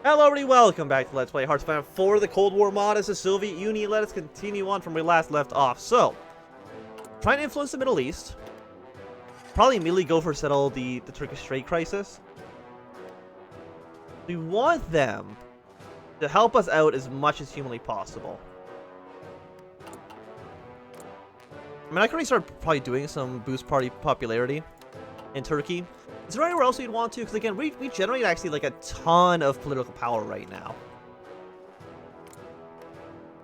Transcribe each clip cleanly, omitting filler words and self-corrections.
Hello everybody, welcome back to Let's Play Hearthstone for the Cold War mod as the Soviet Union. Let us continue on from where we last left off. So, trying to influence the Middle East. Probably immediately go for settle the Turkish trade crisis. We want them to help us out as much as humanly possible. I mean, I can already start probably doing some boost party popularity in Turkey. Is there anywhere else you'd want to? Because again, we generate actually like a ton of political power right now.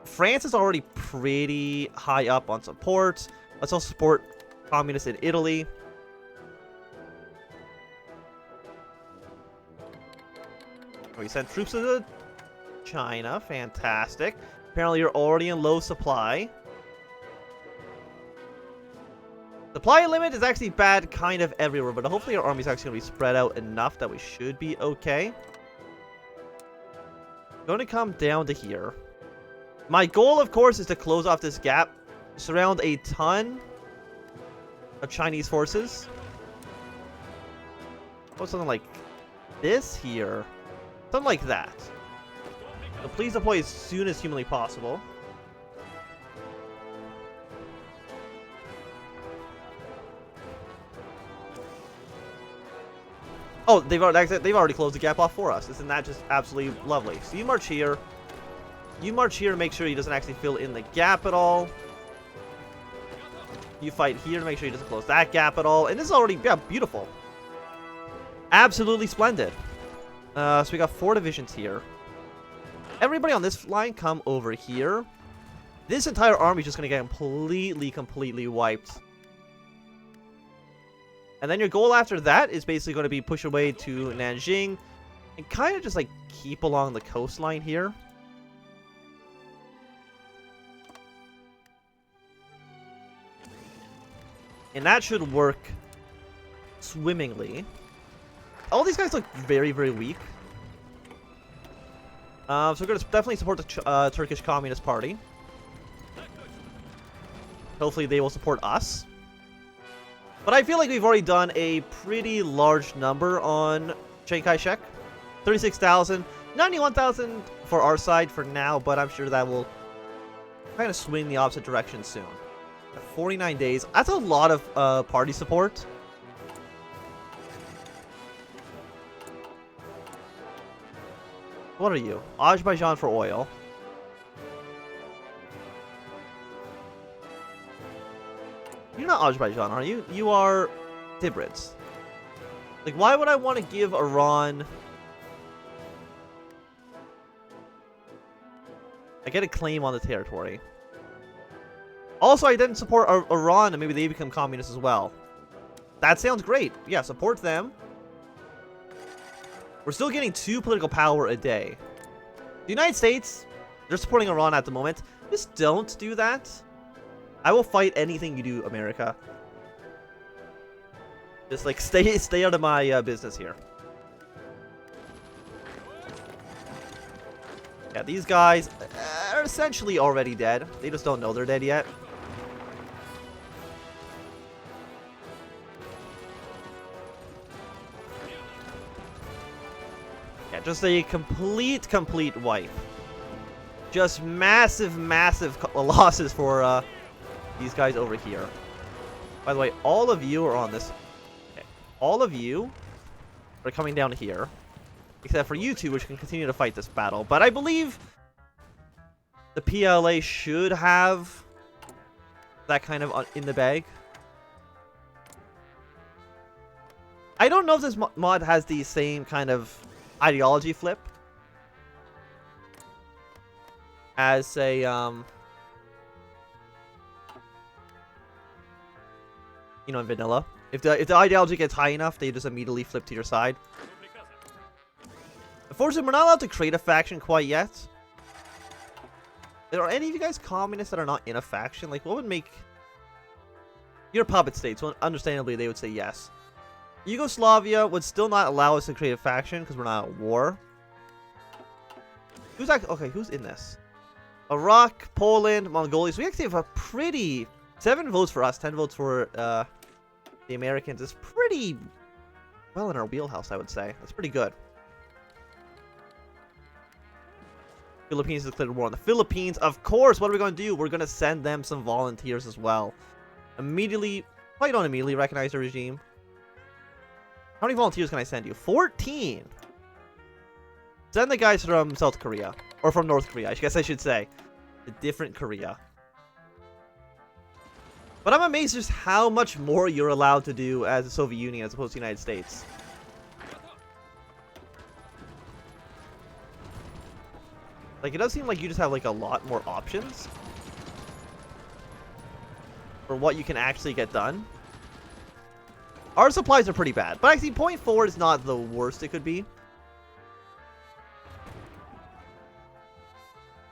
France is already pretty high up on support. Let's also support communists in Italy. We sent troops to China. Fantastic. Apparently you're already in low supply. Supply limit is actually bad kind of everywhere, but hopefully our army's actually going to be spread out enough that we should be okay. Going to come down to here. My goal, of course, is to close off this gap. Surround a ton of Chinese forces. Oh, something like this here. Something like that. So please deploy as soon as humanly possible. Oh, they've already closed the gap off for us. Isn't that just absolutely lovely? So you march here. You march here to make sure he doesn't actually fill in the gap at all. You fight here to make sure he doesn't close that gap at all. And this is already, yeah, beautiful. Absolutely splendid. So we got 4 divisions here. Everybody on this line come over here. This entire army is just going to get completely wiped. And then your goal after that is basically going to be push away to Nanjing and kind of just like keep along the coastline here. And that should work swimmingly. All these guys look very weak. So we're going to definitely support the Turkish Communist Party. Hopefully they will support us. But I feel like we've already done a pretty large number on Chiang Kai-shek. 36,000. 91,000 for our side for now, but I'm sure that will kind of swing the opposite direction soon. 49 days. That's a lot of party support. What are you? Azerbaijan for oil. You're not Azerbaijan, are you? You are Tibrids. Like, why would I want to give Iran... I get a claim on the territory. Also, I didn't support Iran, and maybe they become communists as well. That sounds great. Yeah, support them. We're still getting 2 political power a day. The United States, they're supporting Iran at the moment. Just don't do that. I will fight anything you do, America. Just like stay out of my business here. Yeah, these guys are essentially already dead. They just don't know they're dead yet. Yeah, just a complete wipe. Just massive losses for these guys over here. By the way, all of you are on this. Okay. All of you are coming down here. Except for you two, which can continue to fight this battle. But I believe the PLA should have that kind of in the bag. I don't know if this mod has the same kind of ideology flip as, say, you know, in vanilla. If the ideology gets high enough, they just immediately flip to your side. Unfortunately, we're not allowed to create a faction quite yet. Are any of you guys communists that are not in a faction? Like, what would make... You're puppet states, so understandably they would say yes. Yugoslavia would still not allow us to create a faction because we're not at war. Who's actually... Okay, who's in this? Iraq, Poland, Mongolia. So we actually have a pretty... 7 votes for us, 10 votes for the Americans. It's pretty well in our wheelhouse, I would say. That's pretty good. Philippines has declared war on the Philippines. Of course, what are we going to do? We're going to send them some volunteers as well. Immediately, probably don't immediately recognize the regime. How many volunteers can I send you? 14! Send the guys from South Korea. Or from North Korea, I guess I should say. A different Korea. But I'm amazed just how much more you're allowed to do as the Soviet Union as opposed to the United States. Like, it does seem like you just have, like, a lot more options for what you can actually get done. Our supplies are pretty bad, but actually, point 4 is not the worst it could be.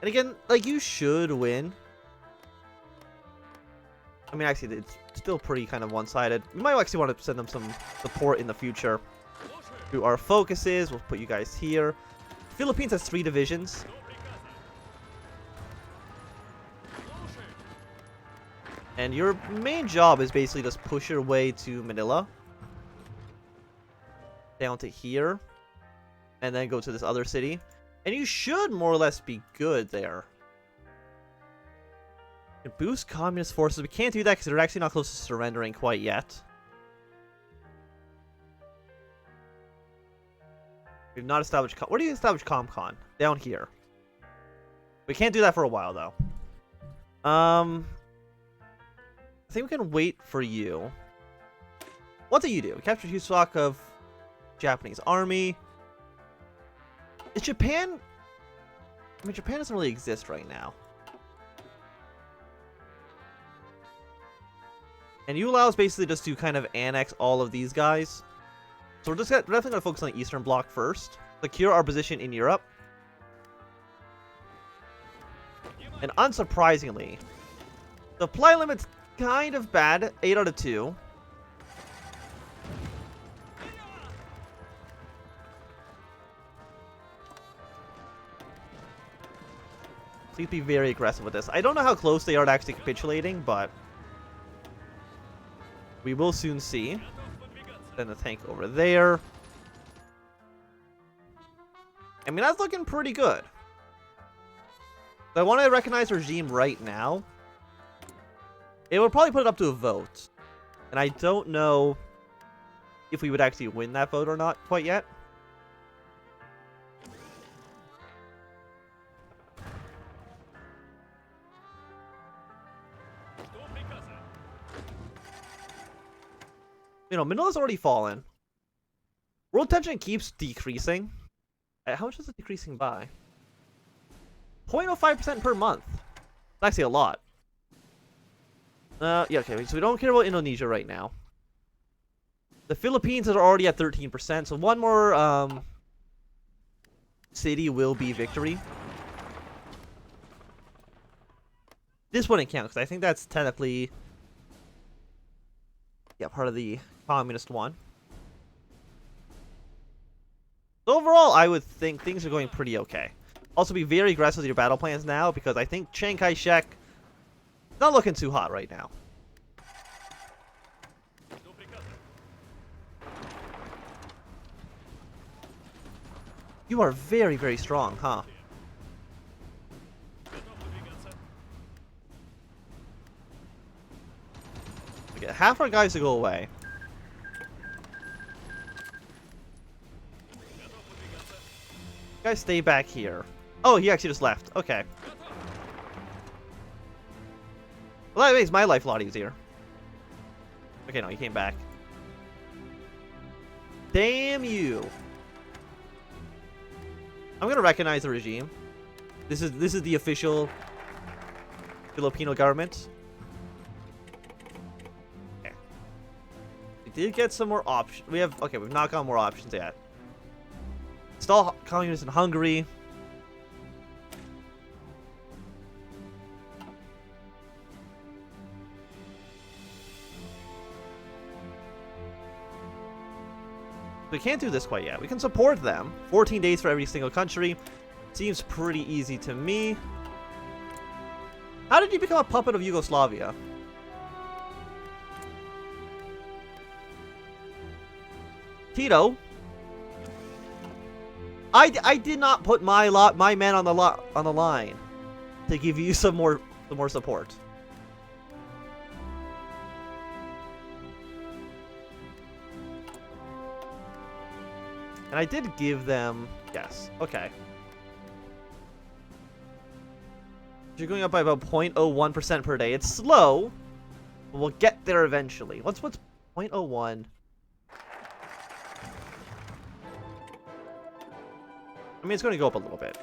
And again, like, you should win. I mean, actually, it's still pretty kind of one-sided. We might actually want to send them some support in the future. Through our focuses, we'll put you guys here. Philippines has 3 divisions. And your main job is basically just push your way to Manila. Down to here. And then go to this other city. And you should more or less be good there. Boost communist forces. We can't do that because they're actually not close to surrendering quite yet. We've not established... Where do you establish ComCon? Down here. We can't do that for a while, though. I think we can wait for you. What do you do? Capture huge stock of Japanese army. Is Japan... I mean, Japan doesn't really exist right now. And you allow us basically just to kind of annex all of these guys. So we're definitely going to focus on the Eastern Bloc first. Secure our position in Europe. And unsurprisingly, supply limit's kind of bad. 8 out of 2. Please be very aggressive with this. I don't know how close they are to actually capitulating, but we will soon see. Send the tank over there. I mean, that's looking pretty good. So I want to recognize the regime right now. It would probably put it up to a vote. And I don't know if we would actually win that vote or not quite yet. You know, Manila's already fallen. World tension keeps decreasing. How much is it decreasing by? 0.05% per month. That's actually a lot. Yeah, okay, so we don't care about Indonesia right now. The Philippines are already at 13%, so one more city will be victory. This wouldn't count, because I think that's technically... yeah, part of the communist one. So overall, I would think things are going pretty okay. Also, be very aggressive with your battle plans now, because I think Chiang Kai-shek is not looking too hot right now. You are very, very strong, huh? We get half our guys to go away. You guys stay back here. Oh, he actually just left. Okay. Well, that makes my life a lot easier. Okay, no, he came back. Damn you. I'm gonna recognize the regime. This is the official Filipino government. Okay. We did get some more options. We've not got more options yet. Install communists in Hungary. We can't do this quite yet. We can support them. 14 days for every single country. Seems pretty easy to me. How did you become a puppet of Yugoslavia? Tito? I did not put my men on the line to give you some more support. And I did give them, yes, okay. You're going up by about 0.01% per day. It's slow, but we'll get there eventually. What's 0.01? I mean, it's going to go up a little bit.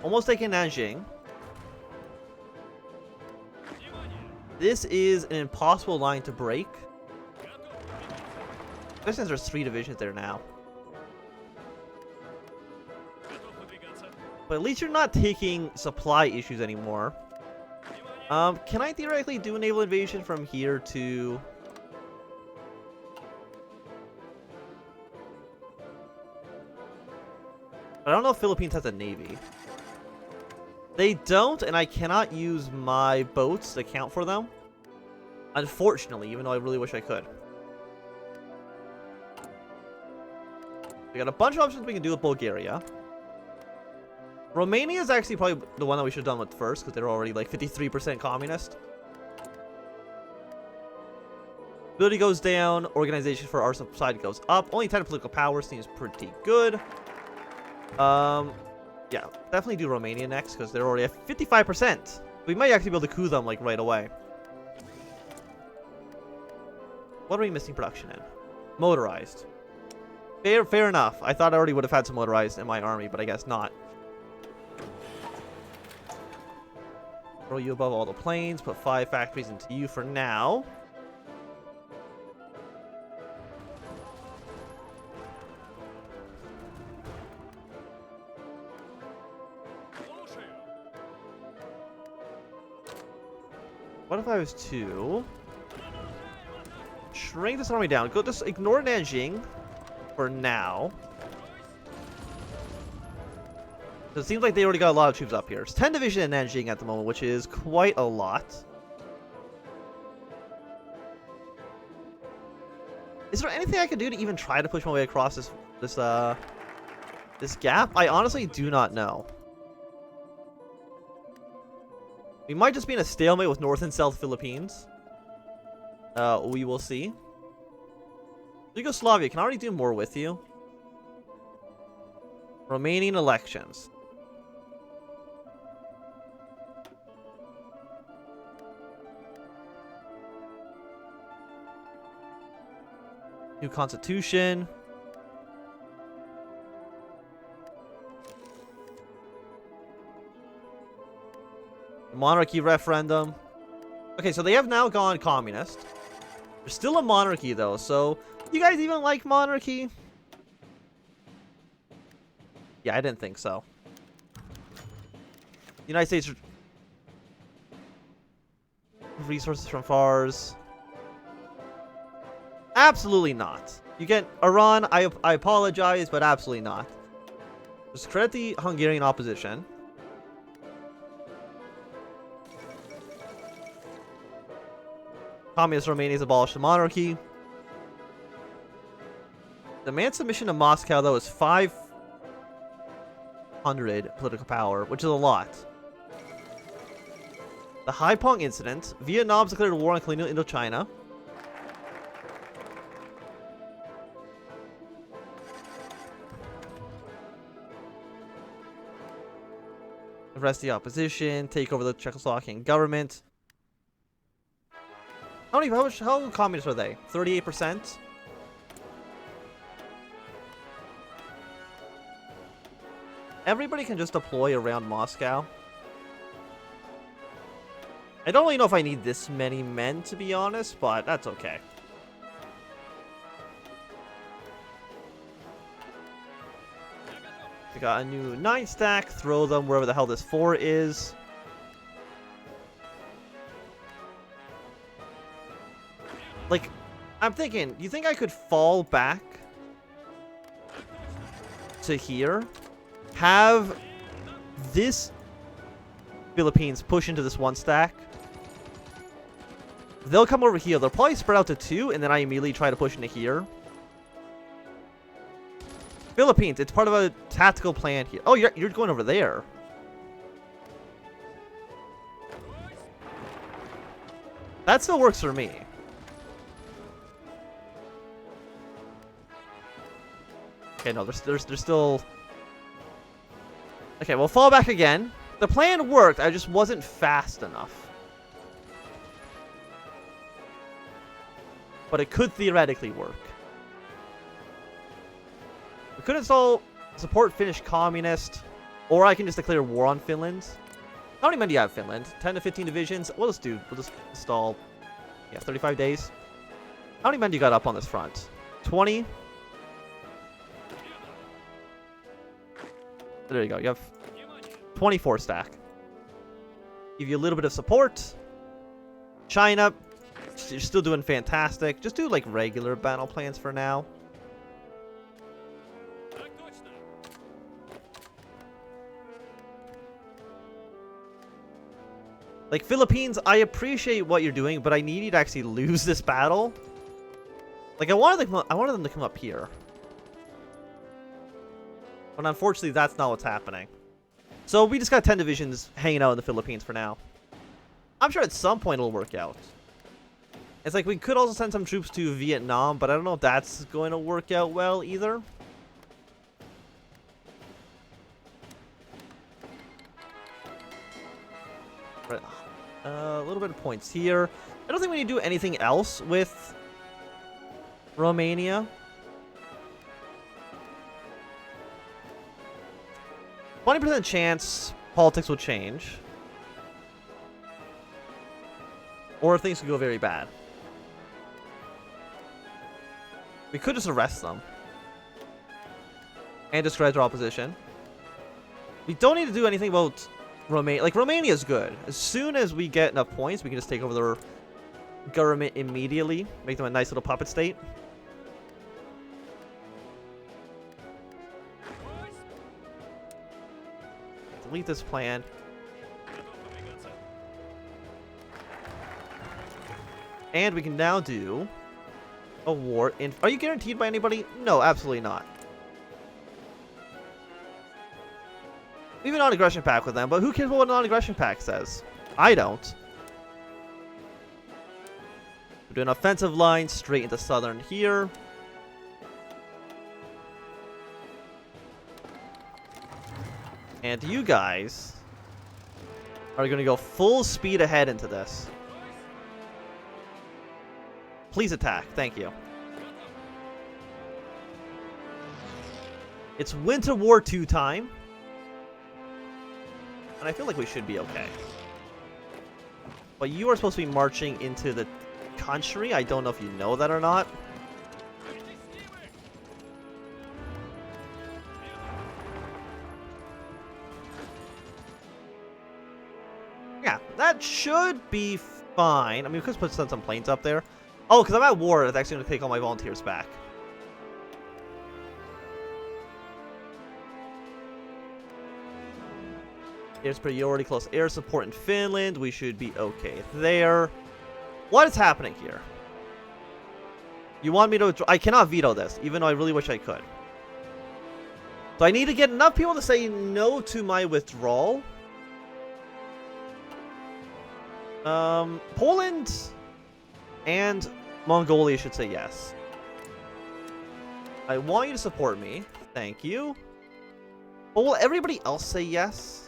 Almost taking Nanjing. This is an impossible line to break. Especially since there's 3 divisions there now. But at least you're not taking supply issues anymore. Can I theoretically do a naval invasion from here to... I don't know if Philippines has a navy. They don't, and I cannot use my boats to account for them. Unfortunately, even though I really wish I could. We got a bunch of options we can do with Bulgaria. Romania is actually probably the one that we should have done with first, because they're already like 53% communist. Ability goes down, organization for our side goes up. Only 10 political power seems pretty good. Yeah, definitely do Romania next, because they're already at 55%. We might actually be able to coup them like right away. What are we missing production in? Motorized. Fair enough. I thought I already would have had some motorized in my army, but I guess not. Throw you above all the planes, put 5 factories into you for now. What if I was to shrink this army down? Go just ignore Nanjing for now. So it seems like they already got a lot of troops up here. It's 10 division in Nanjing at the moment, which is quite a lot. Is there anything I could do to even try to push my way across this gap? I honestly do not know. We might just be in a stalemate with North and South Philippines. We will see. Yugoslavia, can I already do more with you? Romanian elections. New constitution. Monarchy referendum. Okay, so they have now gone communist. There's still a monarchy though, so you guys even like monarchy? Yeah, I didn't think so. United States resources from FARS. Absolutely not. You get Iran, I apologize, but absolutely not. Just credit the Hungarian opposition. Communist Romania's abolished the monarchy. Demand submission to Moscow, though, is 500 political power, which is a lot. The Haiphong incident. Vietnam's declared war on colonial Indochina. Arrest the opposition. Take over the Czechoslovakian government. How communist are they? 38%? Everybody can just deploy around Moscow. I don't really know if I need this many men, to be honest, but that's okay. We got a new 9 stack. Throw them wherever the hell this 4 is. Like, I'm thinking, you think I could fall back to here? Have this Philippines push into this 1 stack? They'll come over here. They'll probably spread out to 2, and then I immediately try to push into here. Philippines, it's part of a tactical plan here. Oh, you're going over there. That still works for me. Okay, no, there's still... Okay, we'll fall back again. The plan worked, I just wasn't fast enough. But it could theoretically work. We could install support Finnish communist, or I can just declare war on Finland. How many men do you have, Finland? 10 to 15 divisions? We'll just install, yeah, 35 days. How many men do you got up on this front? 20? There you go. You have 24 stack. Give you a little bit of support. China, you're still doing fantastic. Just do like regular battle plans for now. Like, Philippines, I appreciate what you're doing, but I need you to actually lose this battle. Like, I wanted them to come up here. But unfortunately, that's not what's happening. So we just got 10 divisions hanging out in the Philippines for now. I'm sure at some point it'll work out. It's like we could also send some troops to Vietnam, but I don't know if that's going to work out well either. Right. A little bit of points here. I don't think we need to do anything else with Romania. 20% chance politics will change. Or things could go very bad. We could just arrest them. And discredit their opposition. We don't need to do anything about Romania. Like, Romania is good. As soon as we get enough points, we can just take over their government immediately. Make them a nice little puppet state. Delete this plan. And we can now do a war in... Are you guaranteed by anybody? No, absolutely not. We have a non-aggression pact with them, but who cares what a non-aggression pact says? I don't. We're doing an offensive line straight into southern here. And you guys are going to go full speed ahead into this. Please attack. Thank you. It's Winter War II time. And I feel like we should be okay. But you are supposed to be marching into the country. I don't know if you know that or not. Yeah, that should be fine. I mean, we could send some planes up there. Oh, because I'm at war, it's actually going to take all my volunteers back. There's priority close air support in Finland. We should be okay there. What is happening here? You want me to withdraw? I cannot veto this, even though I really wish I could. So I need to get enough people to say no to my withdrawal. Poland and Mongolia should say yes. I want you to support me. Thank you. But will everybody else say yes?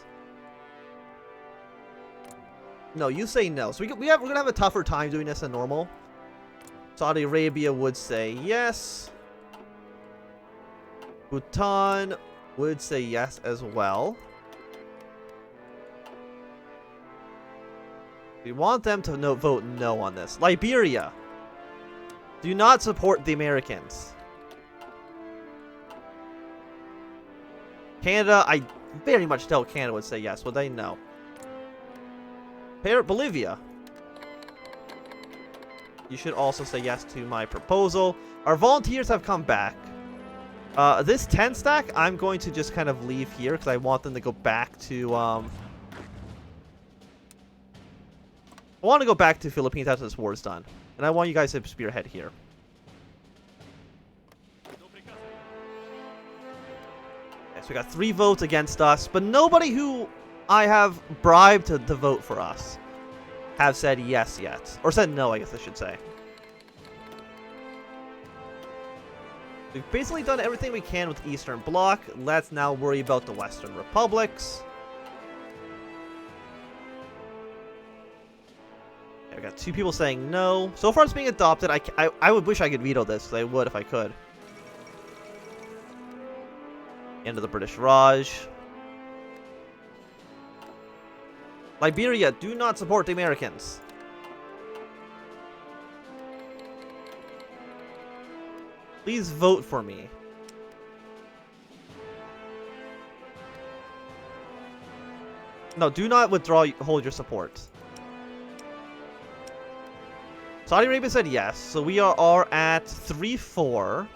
No, you say no. So we're gonna have a tougher time doing this than normal. Saudi Arabia would say yes. Bhutan would say yes as well. We want them to vote no on this. Liberia. Do not support the Americans. Canada, I very much doubt Canada would say yes. Would they? No. Bolivia. You should also say yes to my proposal. Our volunteers have come back. This 10 stack, I'm going to just kind of leave here because I want them to go back to... I want to go back to Philippines after this war is done. And I want you guys to spearhead here. we got 3 votes against us, but nobody who I have bribed to vote for us have said yes yet. Or said no, I guess I should say. We've basically done everything we can with the Eastern Bloc. Let's now worry about the Western Republics. Okay, we got 2 people saying no. So far it's being adopted. I would wish I could veto this, because I would if I could. End of the British Raj. Liberia, do not support the Americans. Please vote for me. No, do not hold your support. Saudi Arabia said yes, so we are at 3-4.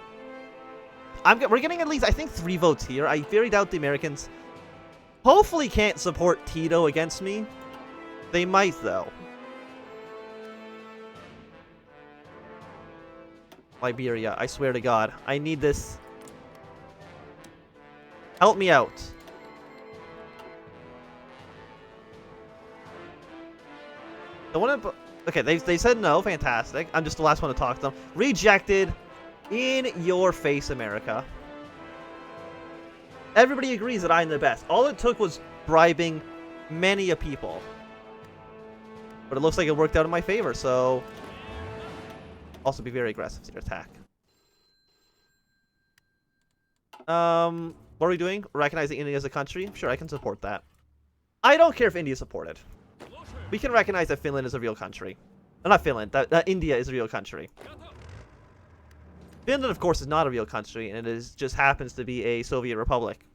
We're getting at least, I think, 3 votes here. I very doubt the Americans hopefully can't support Tito against me. They might, though. Liberia, I swear to God. I need this. Help me out. Okay, they said no. Fantastic. I'm just the last one to talk to them. Rejected. In your face, America. Everybody agrees that I'm the best. All it took was bribing many a people. But it looks like it worked out in my favor, so... Also be very aggressive to your attack. What are we doing? Recognizing India as a country? Sure, I can support that. I don't care if India is supported. We can recognize that Finland is a real country. Not Finland, that India is a real country. Finland, of course, is not a real country, and it just happens to be a Soviet republic.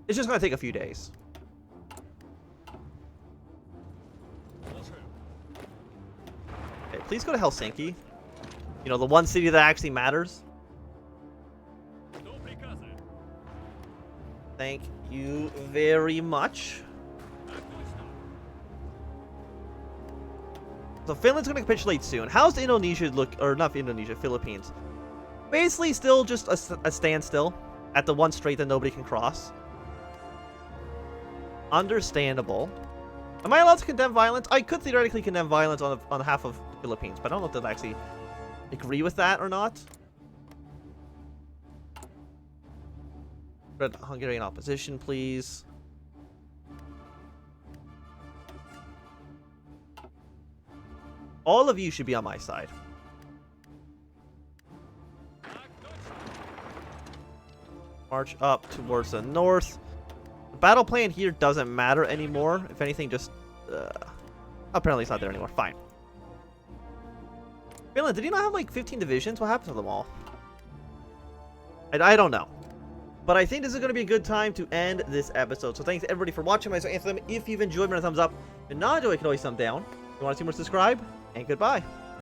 It's just going to take a few days. Okay, please go to Helsinki. You know, the one city that actually matters. Thank you very much. So Finland's going to capitulate soon. How's Indonesia look? Or not Indonesia, Philippines. Basically still just a standstill at the one strait that nobody can cross. Understandable. Am I allowed to condemn violence? I could theoretically condemn violence on behalf of the Philippines, but I don't know if they'll actually agree with that or not. Red Hungarian opposition, please. All of you should be on my side. March up towards the north. The battle plan here doesn't matter anymore. If anything, just... apparently it's not there anymore. Fine. Finland, did you not have like 15 divisions? What happened to them all? I don't know. But I think this is going to be a good time to end this episode. So thanks everybody for watching. My Anthem. If you've enjoyed, give me a thumbs up. If not enjoyed, you can always thumb down. If you want to see more, subscribe. And goodbye.